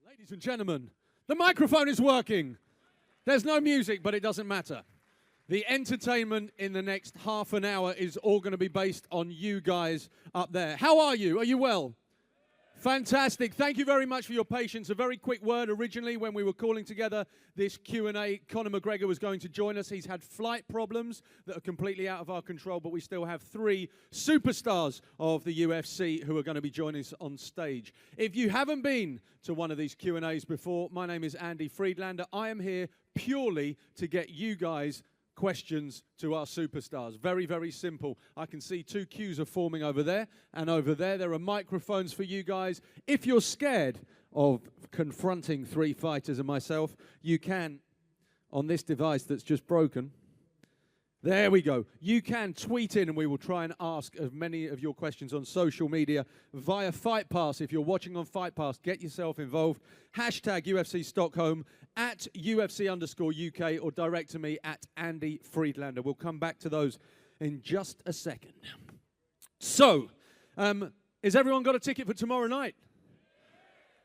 Ladies and gentlemen, the microphone is working. There's no music, but it doesn't matter. The entertainment in the next half an hour is all going to be based on you guys up there. How are you? Are you well? Fantastic. Thank you very much for your patience. A very quick word. Originally, when we were calling together this Q&A, Conor McGregor was going to join us. He's had flight problems that are completely out of our control, but we still have three superstars of the UFC who are going to be joining us on stage. If you haven't been to one of these Q&As before, my name is Andy Friedlander. I am here purely to get you guys questions to our superstars. Very, very simple. I can see two queues are forming over there, and over there are microphones for you guys. If you're scared of confronting three fighters and myself, you can, on this device that's just broken, there we go. You can tweet in and we will try and ask as many of your questions on social media via Fight Pass. If you're watching on Fight Pass, get yourself involved. Hashtag UFC Stockholm, at UFC_UK, or direct to me at Andy Friedlander. We'll come back to those in just a second. So, has everyone got a ticket for tomorrow night?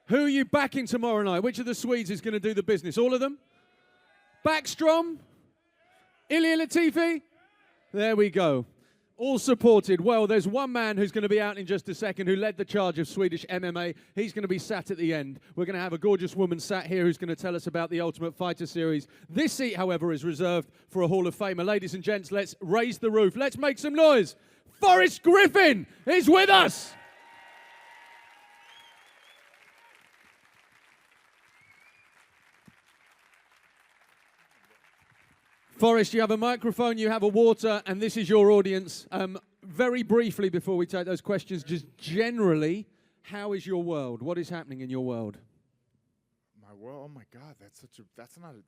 Who are you backing tomorrow night? Which of the Swedes is going to do the business? All of them? Backstrom? Ilia Latifi? There we go. All supported. Well, there's one man who's going to be out in just a second who led the charge of Swedish MMA. He's going to be sat at the end. We're going to have a gorgeous woman sat here who's going to tell us about the Ultimate Fighter series. This seat, however, is reserved for a Hall of Famer. Ladies and gents, let's raise the roof. Let's make some noise. Forrest Griffin is with us. Forrest, you have a microphone, you have a water, and this is your audience. Very briefly, before we take those questions, just generally, how is your world? What is happening in your world? My world? Oh my God,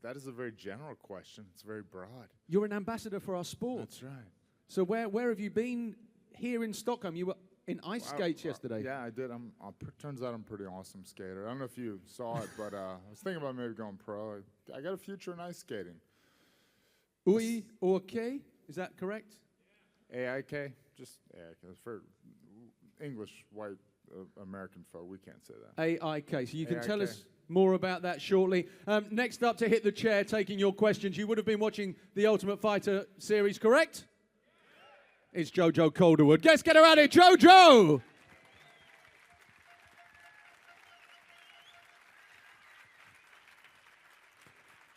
that is a very general question. It's very broad. You're an ambassador for our sport. That's right. So where have you been here in Stockholm? You were in ice skates yesterday. Yeah, I did. Turns out I'm a pretty awesome skater. I don't know if you saw it, but I was thinking about maybe going pro. I got a future in ice skating. Oui, okay, is that correct? AIK, just AIK. For English white American folk, we can't say that. AIK, so you can AIK. tell us more about that shortly. Next up to hit the chair, taking your questions. You would have been watching the Ultimate Fighter series, correct? It's Jojo Calderwood. Let's get her out of here, Jojo!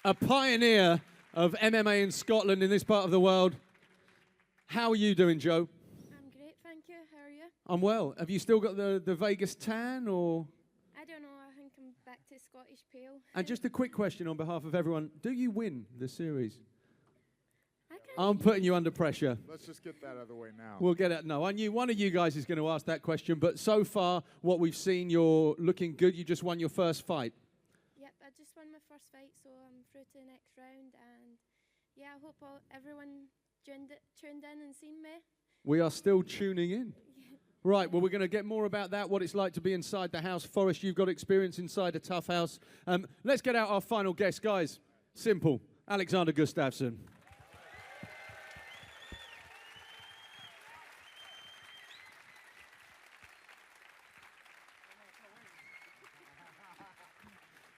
A pioneer of MMA in Scotland, in this part of the world. How are you doing, Joe? I'm great, thank you. How are you? I'm well. Have you still got the Vegas tan, or? I don't know. I think I'm back to Scottish Pale. And just a quick question on behalf of everyone. Do you win the series? I can't. I'm putting you under pressure. Let's just get that out of the way now. We'll get it. No, I knew one of you guys is going to ask that question, but so far, what we've seen, you're looking good. You just won your first fight. Yep, I just won my first fight, so I'm through to the next round. And yeah, I hope everyone tuned in and seen me. We are still tuning in. Right, well, we're going to get more about that, what it's like to be inside the house. Forrest, you've got experience inside a tough house. Let's get out our final guest, guys. Simple. Alexander Gustafsson.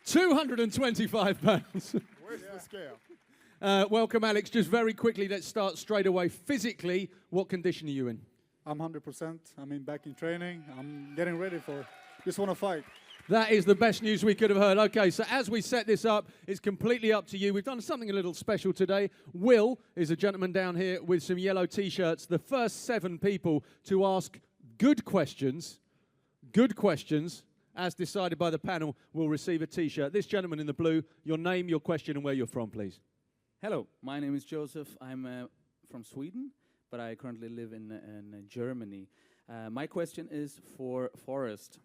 £225. Where's the scale? Welcome, Alex. Just very quickly, let's start straight away. Physically, what condition are you in? I'm 100%. I'm back in training. I'm getting ready just want to fight. That is the best news we could have heard. Okay, so as we set this up, it's completely up to you. We've done something a little special today. Will is a gentleman down here with some yellow T-shirts. The first 7 people to ask good questions, as decided by the panel, will receive a T-shirt. This gentleman in the blue, your name, your question, and where you're from, please. Hello, my name is Joseph. I'm from Sweden, but I currently live in Germany. My question is for Forrest.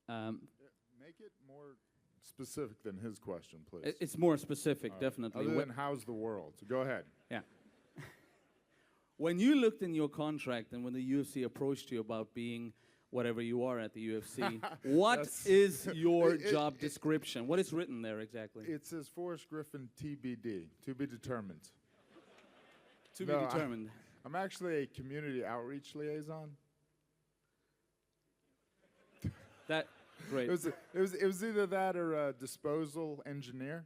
Make it more specific than his question, please. It's more specific, definitely. Other than how's the world? So go ahead. Yeah. When you looked in your contract and when the UFC approached you about being whatever you are at the UFC, what is your job description? What is written there exactly? It says Forrest Griffin TBD, to be determined. To be determined. I'm actually a community outreach liaison. That Great. It was either that or disposal engineer.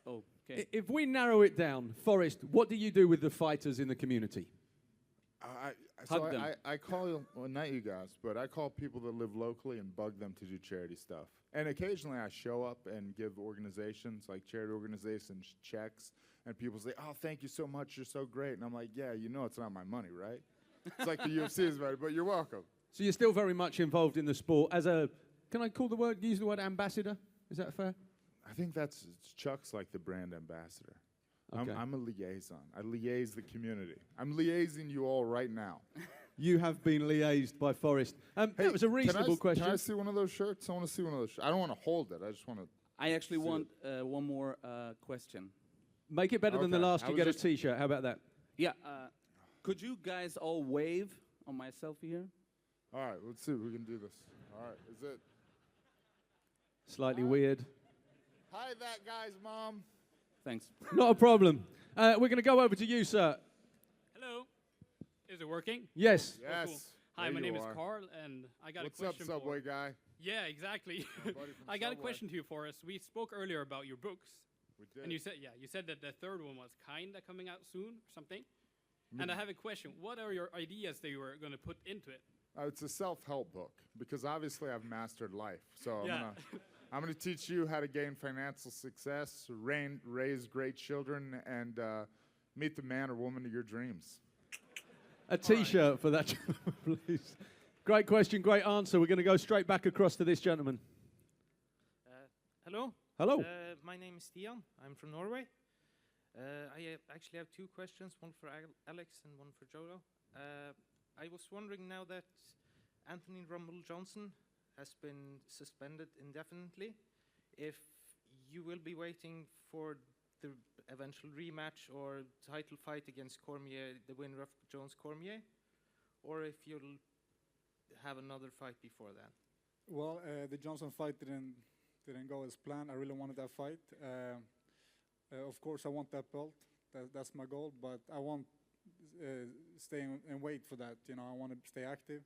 Okay. If we narrow it down, Forrest, what do you do with the fighters in the community? Hug them. I call, well, not you guys, but I call people that live locally and bug them to do charity stuff. And occasionally I show up and give organizations, like charity organizations, checks, and people say, oh, thank you so much, you're so great. And I'm like, yeah, you know it's not my money, right? It's like the UFC's money, but you're welcome. So you're still very much involved in the sport as a, can I use the word ambassador? Is that fair? I think Chuck's like the brand ambassador. Okay. I'm a liaison. I liaise the community. I'm liaising you all right now. You have been liaised by Forrest. Hey, that was a reasonable question. Can I see one of those shirts? I want to see one of those shirts. I don't want to hold it. I just want to. I actually want one more question. Make it better than the Okay. last. You get a T-shirt. How about that? Yeah. Could you guys all wave on my selfie here? All right, let's see if we can do this. All right, is it? Slightly weird. Hi, that guy's mom. Thanks. Not a problem. We're going to go over to you, sir. Hello. Is it working? Yes. Yes. Cool. Hi, There my you name is are. Carl, and I got What's a up, question. Subway guy? Yeah, exactly. My buddy from I got a Subway. question to you, Forrest. We spoke earlier about your books, We did. and you said that the third one was kinda coming out soon or something. And I have a question. What are your ideas that you were going to put into it? It's a self-help book because obviously I've mastered life. So Yeah. I'm gonna teach you how to gain financial success, raise great children, and meet the man or woman of your dreams. A T-shirt for that gentleman, please. Great question, great answer. We're going to go straight back across to this gentleman. Hello. Hello. My name is Stian. I'm from Norway. I actually have two questions, one for Alex and one for Jojo. I was wondering, now that Anthony Rumble Johnson has been suspended indefinitely, if you will be waiting for the eventual rematch or title fight against Cormier, the winner of Jones-Cormier, or if you'll have another fight before that. Well, the Johnson fight didn't go as planned. I really wanted that fight. Of course, I want that belt. That's my goal. But I won't stay and wait for that. You know, I want to stay active.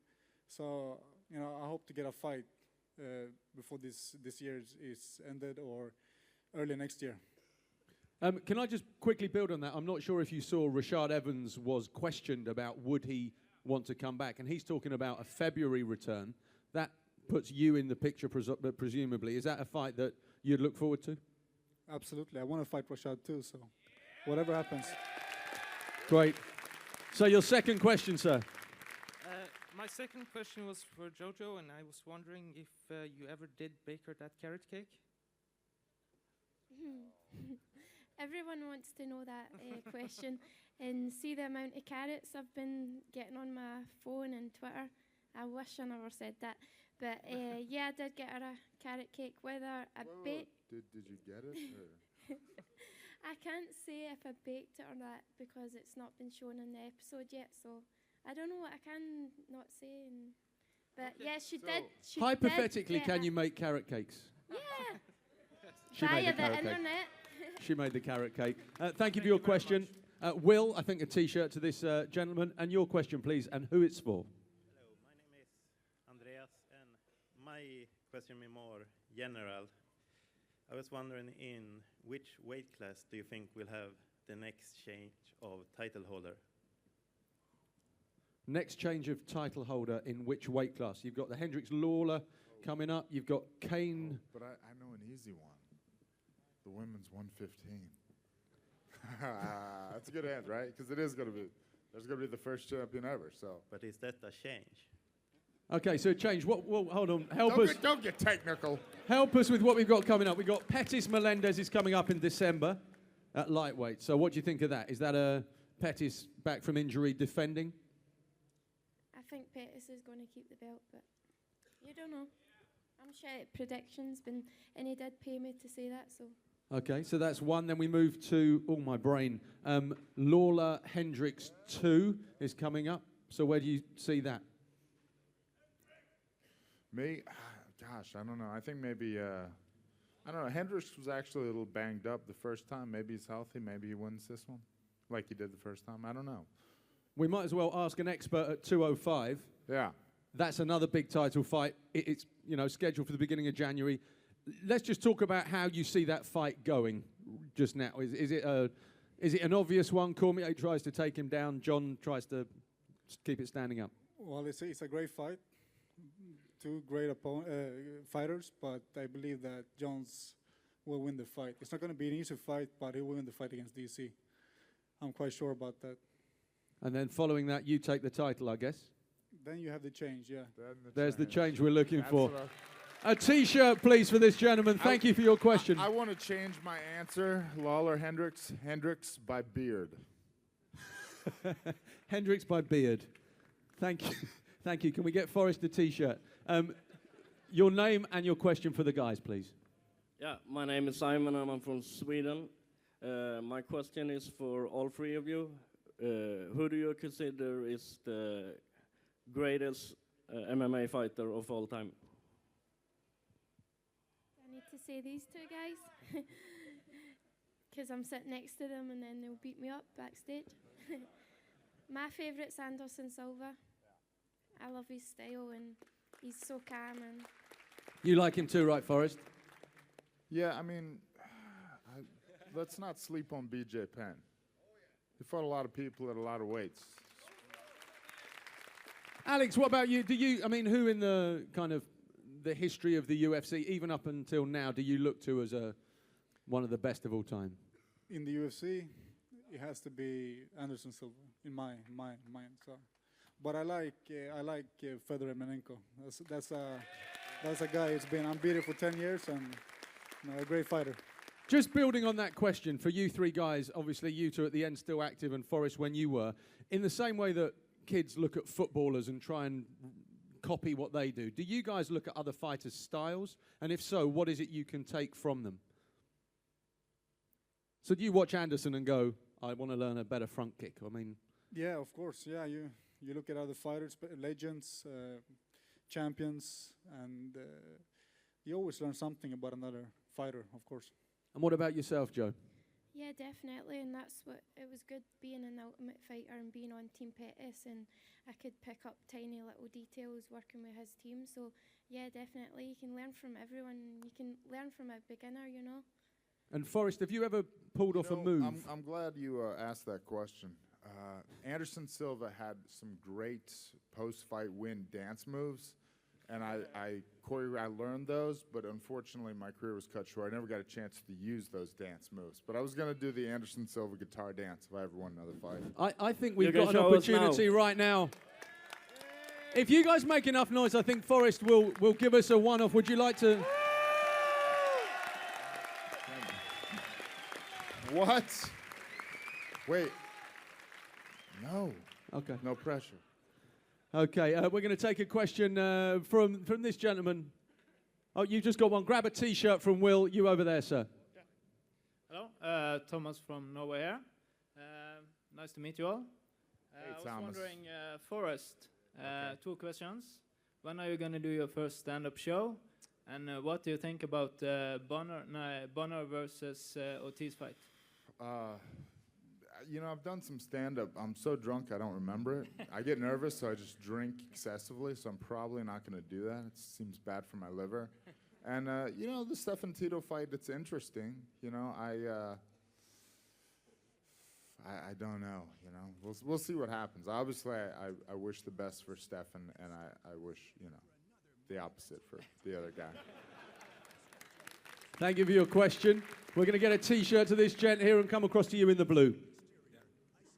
So, you know, I hope to get a fight before this year is ended or early next year. Can I just quickly build on that? I'm not sure if you saw Rashad Evans was questioned about would he want to come back, and he's talking about a February return. That puts you in the picture, presumably. Is that a fight that you'd look forward to? Absolutely. I want to fight Rashad too, so whatever happens. Great. So your second question, sir. My second question was for Jojo, and I was wondering if you ever did bake her that carrot cake. Everyone wants to know that question and see the amount of carrots I've been getting on my phone and Twitter. I wish I never said that. But yeah, I did get her a carrot cake. Whether I baked... Did you get it? I can't say if I baked it or not because it's not been shown in the episode yet. So I don't know. I can not say. But yeah, she did. She Hypothetically, did can you make carrot cakes? Yeah. She made Via the the carrot cake. internet. She made the carrot cake. Thank you for your question. Will, I think a T-shirt to this gentleman. And your question, please, and who it's for. Hello, my name is Andreas, and my question is more general. I was wondering, in which weight class do you think will have the next change of title holder? Next change of title holder in which weight class? You've got the Hendricks Lawler coming up. You've got Kane. But I know an easy one. The women's 115. That's a good end, right? Because there's going to be the first champion ever. So. But is that a change? Okay, so change. Well, hold on. Help us. Don't get technical. Help us with what we've got coming up. We've got Pettis Melendez is coming up in December at lightweight. So what do you think of that? Is that a Pettis back from injury defending? I think Pettis is going to keep the belt, but you don't know. I'm sure predictions, and he did pay me to say that, so. Okay, so that's one. Then we move to, my brain. Lawler Hendricks 2 is coming up. So where do you see that? Me? Gosh, I don't know. I think maybe, I don't know. Hendricks was actually a little banged up the first time. Maybe he's healthy. Maybe he wins this one like he did the first time. I don't know. We might as well ask an expert at 205. Yeah. That's another big title fight. It's scheduled for the beginning of January. Let's just talk about how you see that fight going just now. Is it an obvious one? Cormier tries to take him down. John tries to keep it standing up. Well, it's a great fight. Two great fighters, but I believe that Jones will win the fight. It's not going to be an easy fight, but he will win the fight against DC. I'm quite sure about that. And then following that, you take the title, I guess. Then you have the change, yeah. There's the change we're looking That's for. what A T-shirt, please, for this gentleman. Thank you for your question. I want to change my answer. Lawler Hendricks by Beard. Hendricks by Beard. Thank you. Thank you. Can we get Forrest a T-shirt? Your name and your question for the guys, please. Yeah, my name is Simon and I'm from Sweden. My question is for all three of you. Who do you consider is the greatest MMA fighter of all time? I need to say these two guys because I'm sitting next to them and then they'll beat me up backstage. My favourite's Anderson Silva. I love his style and he's so calm. And You like him too, right, Forrest? Yeah, I mean, let's not sleep on BJ Penn. He fought a lot of people at a lot of weights. Alex, what about you? Who in the kind of the history of the UFC, even up until now, do you look to as one of the best of all time? In the UFC, it has to be Anderson Silva in my mind. So, but I like Fedor Emelianenko. That's a guy who's been unbeaten for 10 years and a great fighter. Just building on that question for you three guys, obviously you two at the end still active, and Forrest when you were, in the same way that kids look at footballers and try and copy what they do you guys look at other fighters' styles? And if so, what is it you can take from them? So do you watch Anderson and go, I want to learn a better front kick? I mean... Yeah, of course. Yeah, you look at other fighters, legends, champions, and you always learn something about another fighter, of course. And what about yourself, Joe? yeah, definitely, and that's what it was good being an Ultimate Fighter and being on Team Pettis, and I could pick up tiny little details working with his team. So yeah, definitely, you can learn from everyone. You can learn from a beginner, you know. And Forrest, have you ever pulled off a move? I'm glad you asked that question. Anderson Silva had some great post-fight win dance moves, and I learned those, but unfortunately my career was cut short. I never got a chance to use those dance moves. But I was going to do the Anderson Silva guitar dance if I ever won another fight. I think we've got an opportunity right now. If you guys make enough noise, I think Forrest will give us a one-off. Would you like to... What? Wait. No. Okay. No pressure. Okay, we're going to take a question from this gentleman. Oh, you just got one. Grab a T-shirt from Will. You over there, sir. Yeah. Hello, Thomas from Norway here. Nice to meet you all. Hey, I was Thomas. wondering, Forrest, 2 questions. When are you going to do your first stand-up show? And what do you think about Bonner versus Ortiz fight? You know, I've done some stand-up. I'm so drunk I don't remember it. I get nervous, so I just drink excessively, so I'm probably not going to do that. It seems bad for my liver. And, you know, the Stefan Tito fight, it's interesting. You know, I don't know, you know. We'll see what happens. Obviously, I wish the best for Stefan, and I wish, you know, the opposite for the other guy. Thank you for your question. We're going to get a T-shirt to this gent here and come across to you in the blue.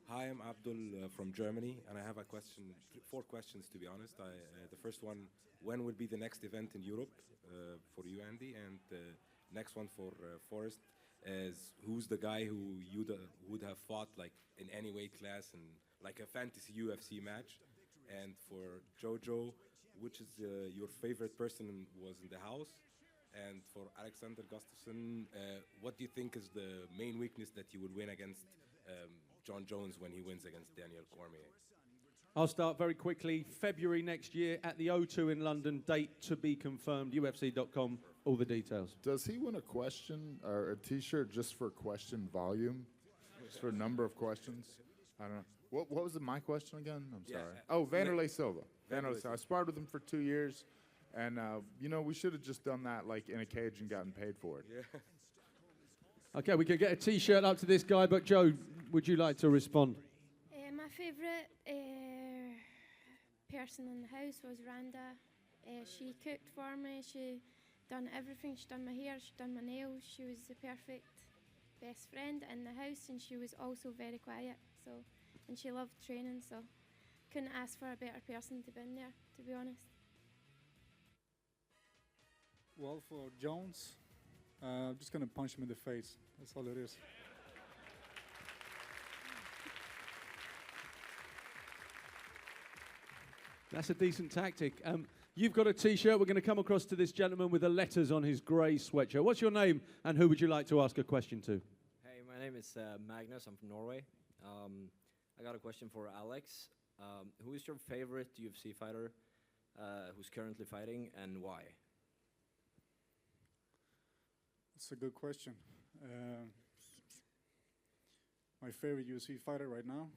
Hi, I'm Abdul from Germany, and I have a question, 4 questions to be honest. The first one, when will be the next event in Europe for you, Andy? And the next one for Forrest is, who's the guy who you would have fought like in any weight class and like a fantasy UFC match? And for Jojo, which is your favorite person was in the house? And for Alexander Gustafsson, what do you think is the main weakness that you would win against John Jones when he wins against Daniel Cormier? I'll start very quickly. February next year at the O2 in London. Date to be confirmed. UFC.com. All the details. Does he win a question or a T-shirt just for question volume? Just for number of questions? I don't know. What was my question again? I'm sorry. Oh, Vanderlei Silva. Vandalism. I sparred with him for 2 years, and you know, we should have just done that like in a cage and gotten paid for it. Yeah. Okay, we can get a T-shirt up to this guy, but Joe, would you like to respond? My favourite person in the house was Randa. She cooked for me. She done everything. She done my hair. She done my nails. She was the perfect best friend in the house, and she was also very quiet. So, and she loved training. So, couldn't ask for a better person to be in there, to be honest. Well, for Jones, I'm just gonna punch him in the face. That's all it is. That's a decent tactic. You've got a T-shirt. We're going to come across to this gentleman with the letters on his grey sweatshirt. What's your name, and who would you like to ask a question to? Hey, my name is Magnus. I'm from Norway. I got a question for Alex. Who is your favorite UFC fighter who's currently fighting, and why? That's a good question. My favorite UFC fighter right now.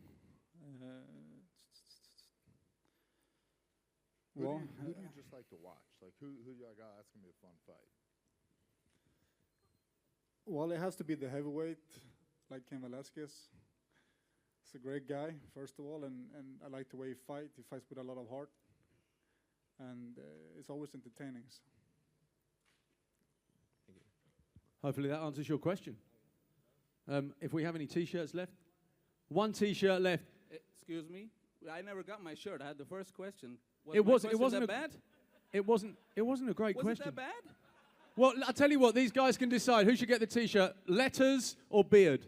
Who do you just like to watch? Like, who you're like, oh, that's going to be a fun fight? Well, it has to be the heavyweight, like Ken Velasquez. He's a great guy, first of all, and I like the way he fights. He fights with a lot of heart, and it's always entertaining. So. Thank you. Hopefully that answers your question. If we have any T-shirts left? One T-shirt left. Excuse me? I never got my shirt. I had the first question. It wasn't that bad? It wasn't a great Was question. it that bad? Well, I'll tell you what, these guys can decide who should get the T-shirt, letters or beard.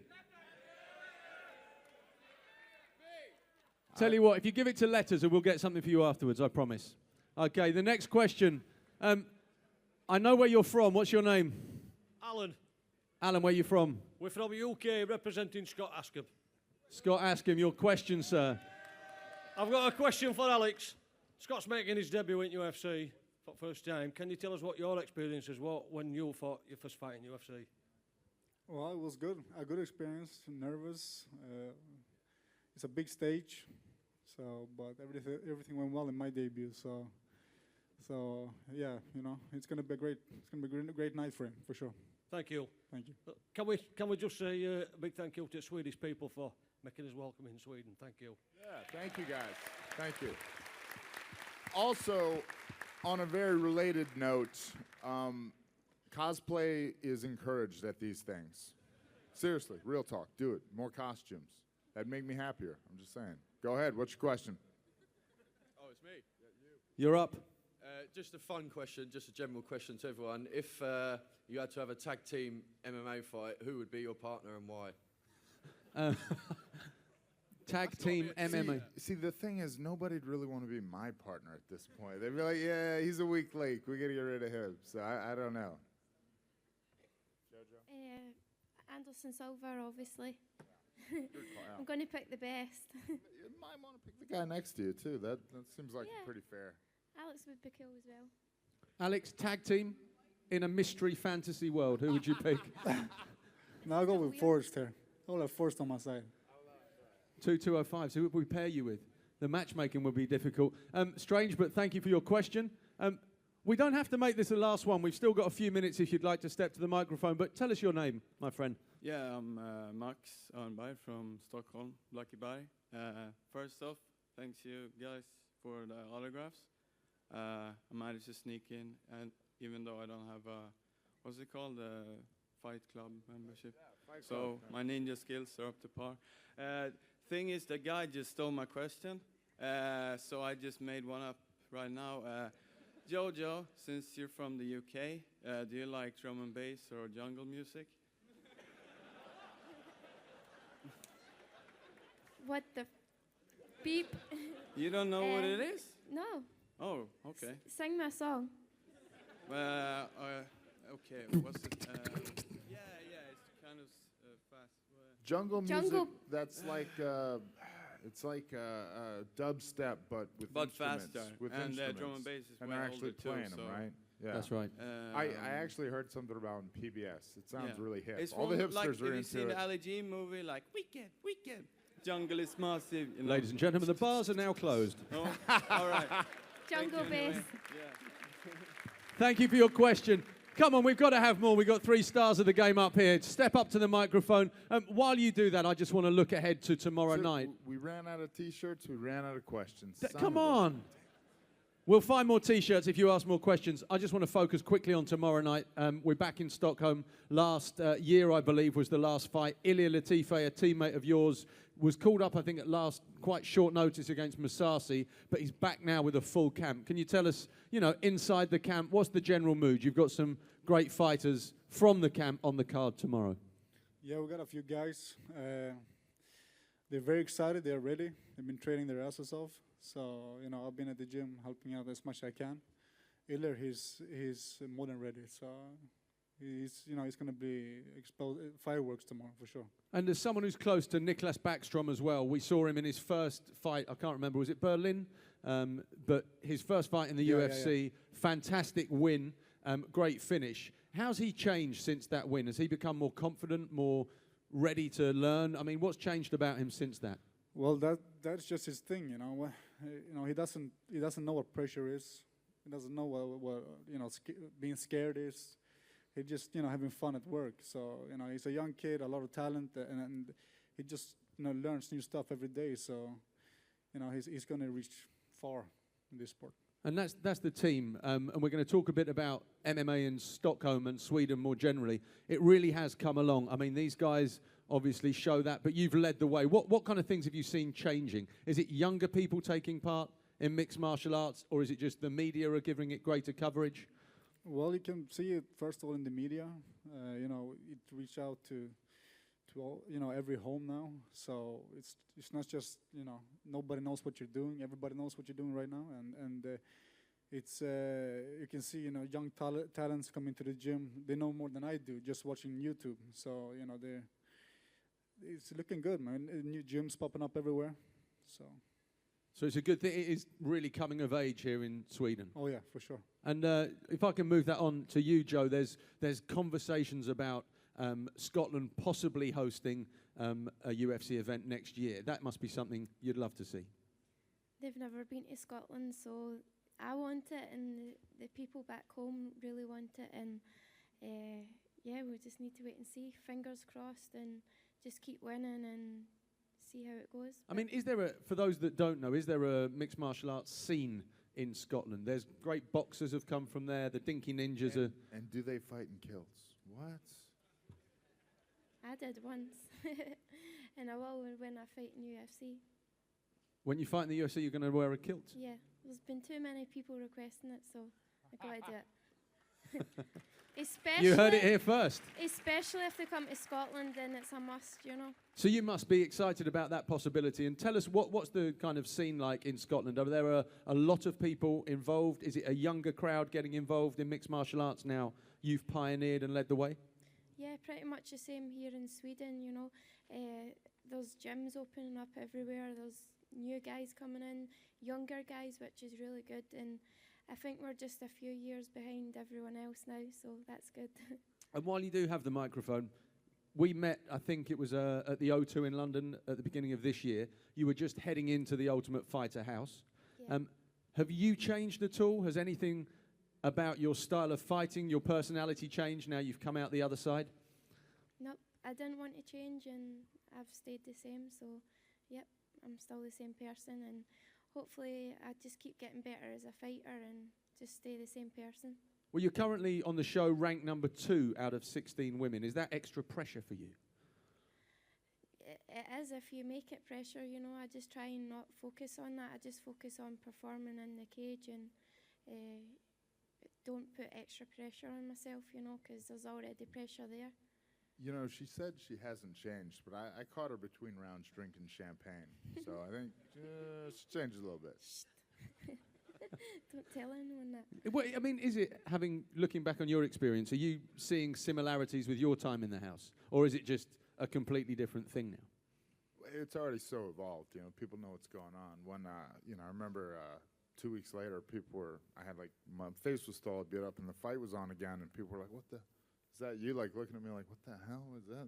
Tell you what, if you give it to letters, we'll get something for you afterwards, I promise. Okay, the next question. I know where you're from. What's your name? Alan. Alan, where are you from? We're from UK, representing Scott Askham. Scott Askham, your question, sir. I've got a question for Alex. Scott's making his debut in UFC for the first time. Can you tell us what your experiences were when you fought your first fight in UFC? Well, it was good. A good experience. Nervous. It's a big stage. So, but everything went well in my debut. So yeah, you know, it's gonna be a great night for him for sure. Thank you. Thank you. Can we just say a big thank you to the Swedish people for making us welcome in Sweden. Thank you. Yeah, thank you guys. Thank you. Also, on a very related note, cosplay is encouraged at these things. Seriously, real talk. Do it. More costumes. That'd make me happier. I'm just saying. Go ahead. What's your question? Oh, it's me. You're up. Just a fun question, just a general question to everyone. If you had to have a tag team MMA fight, who would be your partner and why? Tag team MMA. See, the thing is, nobody'd really want to be my partner at this point. They'd be like, yeah, he's a weak link. We got to get rid of him. So I don't know. Anderson Silva, obviously. Good call, yeah. I'm going to pick the best. You might want to pick the guy next to you, too. That seems like pretty fair. Alex would be cool as well. Alex, tag team in a mystery fantasy world. Who would you pick? No, I'll go with Forrest here. I'll have Forrest on my side. 205. So who would we pair you with? The matchmaking would be difficult. Strange, but thank you for your question. We don't have to make this the last one. We've still got a few minutes if you'd like to step to the microphone. But tell us your name, my friend. Yeah, I'm Max Arnberg from Stockholm, Lucky Bay. First off, thanks you guys for the autographs. I managed to sneak in, and even though I don't have a, what's it called, a fight club membership. Yeah, fight club. So my ninja skills are up to par. Thing is, the guy just stole my question, so I just made one up right now. Jojo, since you're from the UK, do you like drum and bass or jungle music? What the beep? You don't know what it is? No. Oh, okay. Sing my song. Okay, what's it? Yeah, it's kind of fast. Jungle music, that's like, it's like dubstep, but with instruments. Faster. With and instruments. Drum and bass is and way they're actually older playing too, them, so right? Yeah. That's right. I actually heard something about PBS. It sounds really hip. It's All the hipsters like, are if you into seen it. the Ali G movie, like Weekend, jungle is massive. You know. Ladies and gentlemen, the bars are now closed. Oh, all right. Jungle Anyway, bass. yeah. Thank you for your question. Come on, we've got to have more. We've got 3 stars of the game up here. Step up to the microphone. While you do that, I just want to look ahead to tomorrow night. We ran out of T-shirts. We ran out of questions. Come on. We'll find more T-shirts if you ask more questions. I just want to focus quickly on tomorrow night. We're back in Stockholm. Last year, I believe, was the last fight. Ilia Latife, a teammate of yours, was called up, I think, at last quite short notice against Musasi, but he's back now with a full camp. Can you tell us, you know, inside the camp, what's the general mood? You've got some great fighters from the camp on the card tomorrow. Yeah, we got a few guys. They're very excited. They're ready. They've been training their asses off. So, you know, I've been at the gym helping out as much as I can. Ilir, he's more than ready. So he's going to be fireworks tomorrow for sure. And as someone who's close to Niklas Backstrom as well, we saw him in his first fight. I can't remember, was it Berlin? But his first fight in the UFC, fantastic win, great finish. How's he changed since that win? Has he become more confident, more ready to learn? I mean, what's changed about him since that? Well, that's just his thing, you know. He doesn't know what pressure is. He doesn't know what being scared is. He's just having fun at work. So he's a young kid, a lot of talent, and he just learns new stuff every day. So he's going to reach far in this sport. And that's the team. And we're going to talk a bit about MMA in Stockholm and Sweden more generally. It really has come along. I mean, these guys obviously show that, but you've led the way. What kind of things have you seen changing? Is it younger people taking part in mixed martial arts, or is it just the media are giving it greater coverage? Well, you can see it first of all in the media. It reached out to all, every home now. So it's not just nobody knows what you're doing. Everybody knows what you're doing right now, and it's you can see young talents come into the gym. They know more than I do just watching YouTube. So it's looking good, man. New gyms popping up everywhere. So it's a good thing. It is really coming of age here in Sweden. Oh yeah, for sure. And if I can move that on to you, Joe, there's conversations about Scotland possibly hosting a UFC event next year. That must be something you'd love to see. They've never been to Scotland, so I want it, and the people back home really want it. And yeah, we just need to wait and see. Fingers crossed, and just keep winning and see how it goes. I mean, is there for those that don't know, is there a mixed martial arts scene in Scotland? There's great boxers have come from there. The Dinky Ninjas are. And do they fight in kilts? What? I did once, and I will when I fight in UFC. When you fight in the UFC, you're going to wear a kilt? Yeah, there's been too many people requesting it, so I got to do it. Especially, you heard it here first. Especially if they come to Scotland, then it's a must, So you must be excited about that possibility. And tell us, what's the kind of scene like in Scotland? Are there a lot of people involved? Is it a younger crowd getting involved in mixed martial arts now? You've pioneered and led the way? Yeah, pretty much the same here in Sweden, There's gyms opening up everywhere. There's new guys coming in, younger guys, which is really good. And I think we're just a few years behind everyone else now, so that's good. And while you do have the microphone, we met, I think it was at the O2 in London at the beginning of this year. You were just heading into the Ultimate Fighter house. Yeah. Have you changed at all? Has anything about your style of fighting, your personality changed now you've come out the other side? Nope, I didn't want to change, and I've stayed the same. So, yep, I'm still the same person, and hopefully I just keep getting better as a fighter and just stay the same person. Well, you're currently on the show ranked number 2 out of 16 women. Is that extra pressure for you? It is if you make it pressure, I just try and not focus on that. I just focus on performing in the cage and don't put extra pressure on myself, because there's already pressure there. She said she hasn't changed, but I caught her between rounds drinking champagne. So I think she changed a little bit. Don't tell anyone that. Well, I mean, is it, looking back on your experience, are you seeing similarities with your time in the house? Or is it just a completely different thing now? It's already so evolved, people know what's going on. When, I remember 2 weeks later, my face was still beat up and the fight was on again, and people were like, is that you? Like looking at me like, what the hell is that?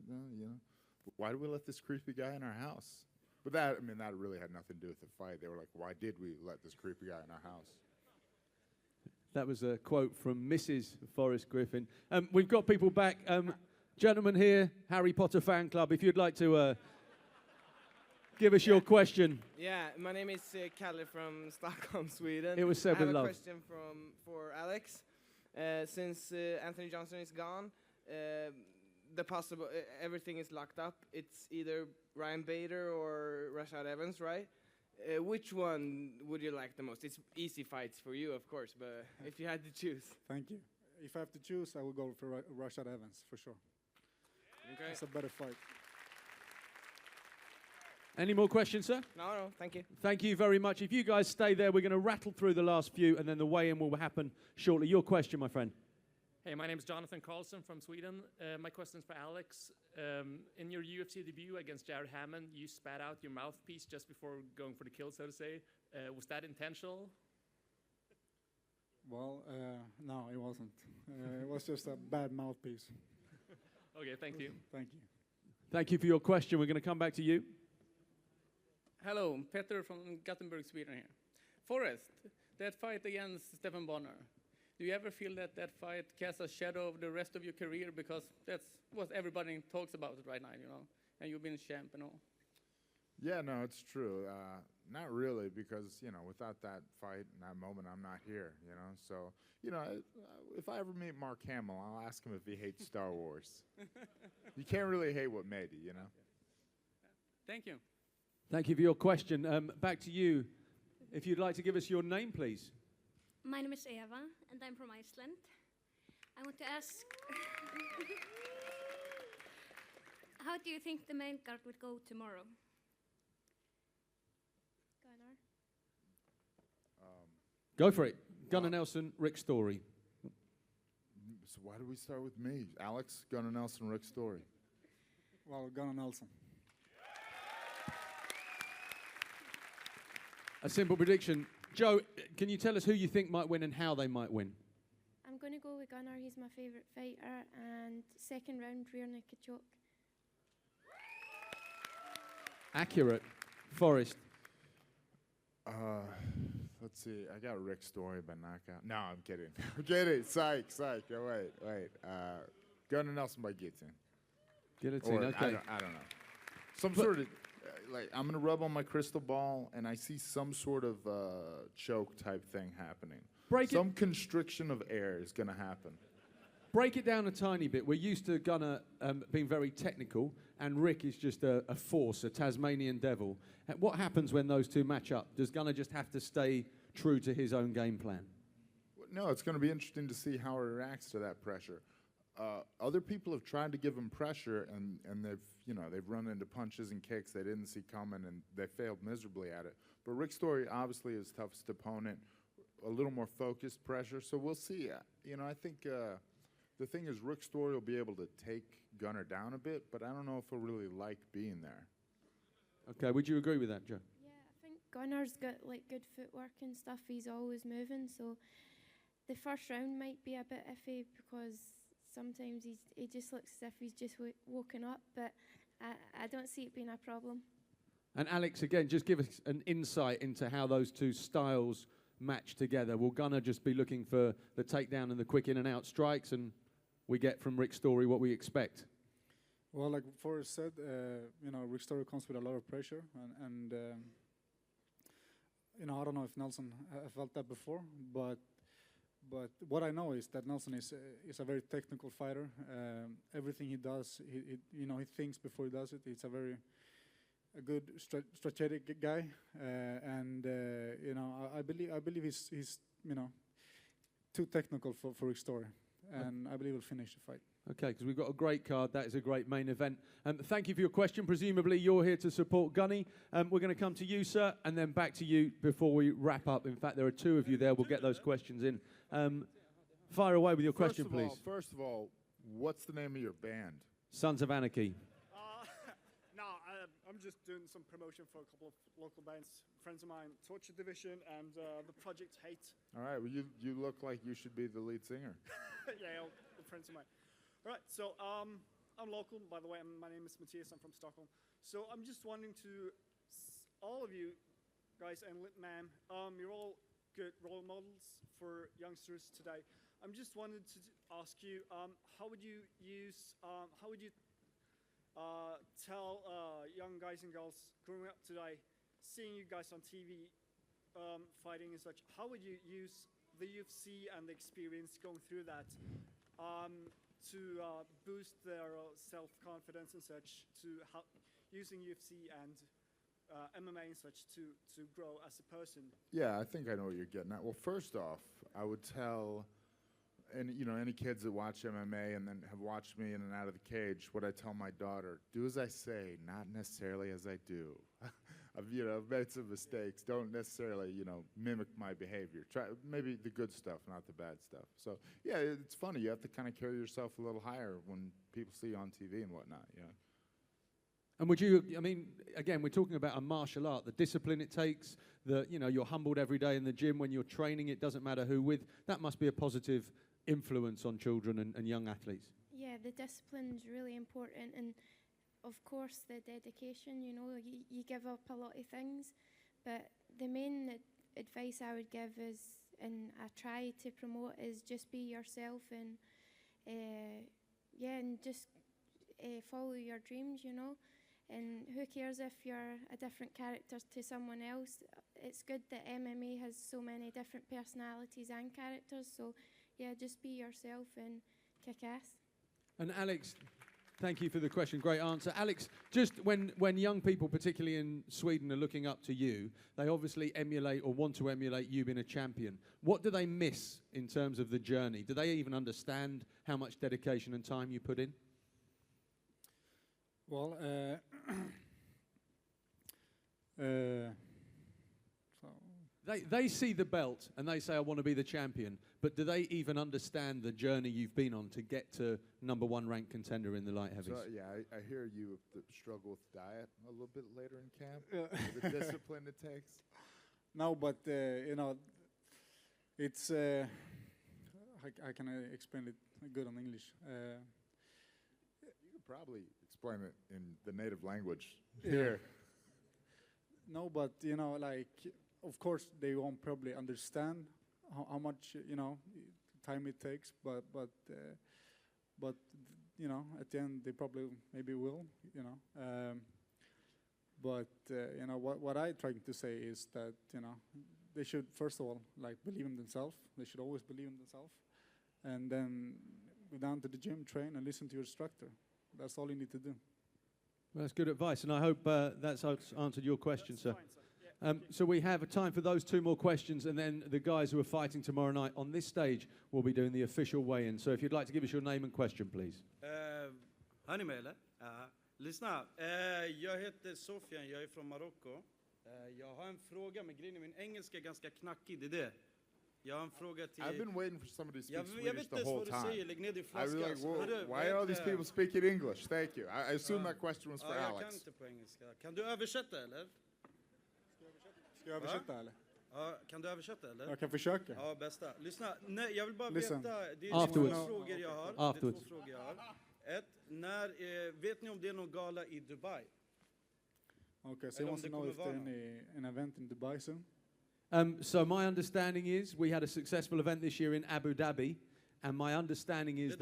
Why do we let this creepy guy in our house? But that, I mean, that really had nothing to do with the fight. They were like, why did we let this creepy guy in our house? That was a quote from Mrs. Forrest Griffin. We've got people back. Gentlemen here, Harry Potter fan club, if you'd like to give us your question. Yeah, my name is Kalle from Stockholm, Sweden. It was said with love. I have a question for Alex. Since Anthony Johnson is gone, everything is locked up. It's either Ryan Bader or Rashad Evans, right? Which one would you like the most? It's easy fights for you, of course, but if you had to choose. Thank you. If I have to choose, I will go for Rashad Evans, for sure. Okay. It's a better fight. Any more questions, sir? No, thank you. Thank you very much. If you guys stay there, we're going to rattle through the last few, and then the weigh-in will happen shortly. Your question, my friend. Hey, my name is Jonathan Carlson from Sweden. My question is for Alex. In your UFC debut against Jared Hammond, you spat out your mouthpiece just before going for the kill, so to say. Was that intentional? Well, no, it wasn't. It was just a bad mouthpiece. Okay, thank you. Thank you. Thank you for your question. We're going to come back to you. Hello, Peter from Gothenburg, Sweden here. Forrest, that fight against Stephen Bonner, do you ever feel that that fight casts a shadow over the rest of your career? Because that's what everybody talks about right now, you know, and you've been champ and all. Yeah, no, it's true. Not really, because, you know, without that fight and that moment, I'm not here, you know. So, you know, if I ever meet Mark Hamill, I'll ask him if he hates Star Wars. You can't really hate what made you, you know. Thank you. Thank you for your question. Back to you. If you'd like to give us your name, please. My name is Eva, and I'm from Iceland. I want to ask, how do you think the main card would go tomorrow? Gunnar. Go for it. Gunnar Nelson, Rick Story. So why do we start with me? Alex, Gunnar Nelson, Rick Story. Well, Gunnar Nelson. A simple prediction. Joe, can you tell us who you think might win and how they might win? I'm going to go with Gunnar. He's my favourite fighter. And second round, rear naked choke. Accurate. Forrest. Let's see. I got Rick Story by knockout. No, I'm kidding. I'm kidding. Psych. Oh, wait. Gunnar Nelson by guillotine. Guillotine, Or, okay. I don't know. Some sort of, like, I'm going to rub on my crystal ball, and I see some sort of choke type thing happening. Some constriction of air is going to happen. Break it down a tiny bit. We're used to Gunnar being very technical, and Rick is just a force, a Tasmanian devil. What happens when those two match up? Does Gunnar just have to stay true to his own game plan? No, it's going to be interesting to see how he reacts to that pressure. Other people have tried to give him pressure, and they've run into punches and kicks they didn't see coming, and they failed miserably at it. But Rick Story obviously is toughest opponent, a little more focused pressure. So we'll see. I think the thing is Rick Story will be able to take Gunnar down a bit, but I don't know if he'll really like being there. Okay, would you agree with that, Joe? Yeah, I think Gunnar's got like good footwork and stuff. He's always moving, so the first round might be a bit iffy because sometimes he just looks as if he's just woken up, but I don't see it being a problem. And Alex, again, just give us an insight into how those two styles match together. Will Gunnar just be looking for the takedown and the quick in and out strikes, and we get from Rick Story what we expect? Well, like Forrest said, Rick Story comes with a lot of pressure, and I don't know if Nelson felt that before, but what I know is that Nelson is a very technical fighter. Everything he does, he thinks before he does it. It's a good strategic guy, and I believe he's too technical for Rick Story, and I believe he'll finish the fight. Okay, because we've got a great card. That is a great main event. Thank you for your question. Presumably you're here to support Gunny. We're going to come to you, sir, and then back to you before we wrap up. In fact, there are two of you there. We'll get those questions in. Fire away with your question, please. First of all, what's the name of your band? Sons of Anarchy. I'm just doing some promotion for a couple of local bands, friends of mine, Torture Division and the Project Hate. All right, well, you look like you should be the lead singer. Yeah, the friends of mine. All right, so I'm local, by the way. My name is Matthias. I'm from Stockholm. So I'm just wanting to all of you guys and ma'am, you're all good role models for youngsters today. I'm just wanted to ask you, how would you tell young guys and girls growing up today, seeing you guys on TV fighting and such, how would you use the UFC and the experience going through that to boost their self-confidence and such, to help using UFC and MMA and such to grow as a person? Yeah, I think I know what you're getting at. Well, first off, I would tell any kids that watch MMA and then have watched me in and out of the cage, what I tell my daughter: do as I say, not necessarily as I do. I've made some mistakes. Don't necessarily, mimic my behavior. Try maybe the good stuff, not the bad stuff. So yeah, it's funny. You have to kind of carry yourself a little higher when people see you on TV and whatnot. And would you, again, we're talking about a martial art, the discipline it takes, you're humbled every day in the gym when you're training, it doesn't matter who with. That must be a positive influence on children and young athletes. Yeah, the discipline's really important, and of course the dedication, you give up a lot of things, but the main advice I would give is, and I try to promote, is just be yourself and and just follow your dreams, and who cares if you're a different character to someone else. It's good that MMA has so many different personalities and characters, so yeah, just be yourself and kick ass. And Alex, thank you for the question. Great answer. Alex, just when young people, particularly in Sweden, are looking up to you, they obviously emulate or want to emulate you being a champion. What do they miss in terms of the journey? Do they even understand how much dedication and time you put in? Well, They see the belt and they say, I want to be the champion. But do they even understand the journey you've been on to get to #1 ranked contender in the light heavies? So, yeah, I hear you struggle with diet a little bit later in camp, the discipline it takes. No, but, it's, how can I explain it good in English? You could probably explain it in the native language Yeah. here. No, but, of course, they won't probably understand how much time it takes, but at the end they probably maybe will, but what I trying to say is that they should first of all believe in themselves. They should always believe in themselves, and then go down to the gym, train, and listen to your instructor. That's all you need to do. Well, that's good advice, and I hope that's answered your question, sir. So we have time for those 2 more questions, and then the guys who are fighting tomorrow night on this stage will be doing the official weigh-in. So if you'd like to give us your name and question, please. Hör ni mig eller? Lyssna, jag heter Sofian, jag är från Marocko. Jag har en fråga, men grejen är min engelska är ganska knackig, det är det. Jag har en fråga till... I've been waiting for somebody to speak jag Swedish vet the inte whole vad du time. säger, lägg ner din I flaska. was like, Hörru, why are all these people speaking English? Thank you. I assume that question was for jag Alex. kan inte på engelska. Kan du översätta eller? Ska jag översätta eller? Ja, kan du översätta eller? Jag kan försöka. Ja, bästa. Lyssna, nej, jag vill bara Listen. veta. Det är Afterwards. två frågor jag har. Afterwards. Det är 2 frågor jag har. Vet ni om det är någon gala i Dubai? Okay, so he wants to know if there's an event in Dubai soon. So my understanding is we had a successful event this year in Abu Dhabi, and my understanding is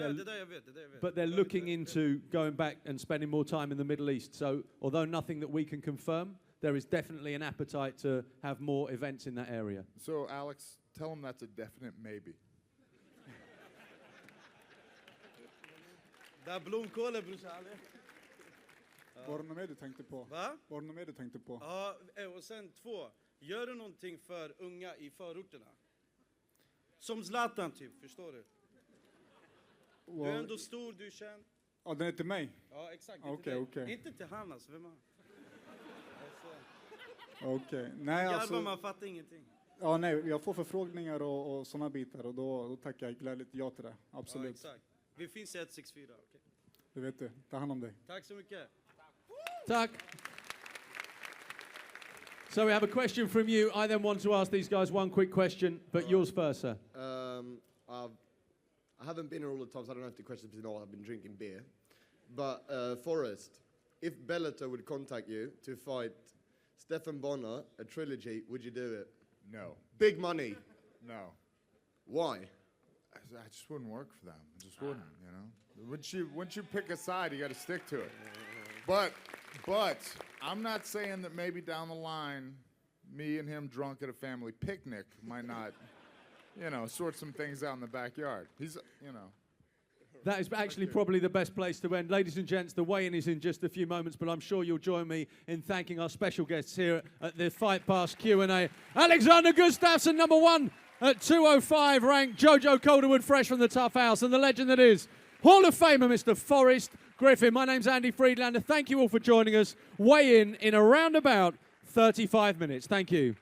but they're looking into going back and spending more time in the Middle East. So although nothing that we can confirm, there is definitely an appetite to have more events in that area. So Alex, tell him that's a definite maybe. Där blomkålen brorsan. Var det något mer du tänkte på? Va? Var det något mer du tänkte på? Ja, och sen 2. Gör du någonting för unga i förorterna? Som Zlatan typ, förstår du? Du är ändå stor, du är känd. Ja, den är till mig? Ja, exakt. Okej. Inte till han alltså, vem är han? Okej. Nej, alltså... man fattar ingenting. Ja, nej, jag får förfrågningar och sådana bitar, och då tackar jag glädjligt ja till det. Absolut. Ja, exakt. Vi finns i 164, okej? Det vet du. Ta hand om dig. Tack så mycket. Tack. So we have a question from you. I then want to ask these guys one quick question, but yours first, sir. I haven't been here all the time, so I don't have the questions because I've been drinking beer. But Forrest, if Bellator would contact you to fight Stefan Bonner, a trilogy, would you do it? No. Big money. No. Why? I just wouldn't work for them. I just wouldn't, you know. Once you pick a side, you got to stick to it. But I'm not saying that maybe down the line, me and him drunk at a family picnic might not, you know, sort some things out in the backyard. He's, you know. That is actually probably the best place to end. Ladies and gents, the weigh-in is in just a few moments, but I'm sure you'll join me in thanking our special guests here at the Fight Pass Q&A. Alexander Gustafsson, number 1 at 205 ranked. Jojo Calderwood, fresh from the tough house. And the legend that is Hall of Famer, Mr. Forrest Griffin. My name's Andy Friedlander. Thank you all for joining us. Weigh in around about 35 minutes. Thank you.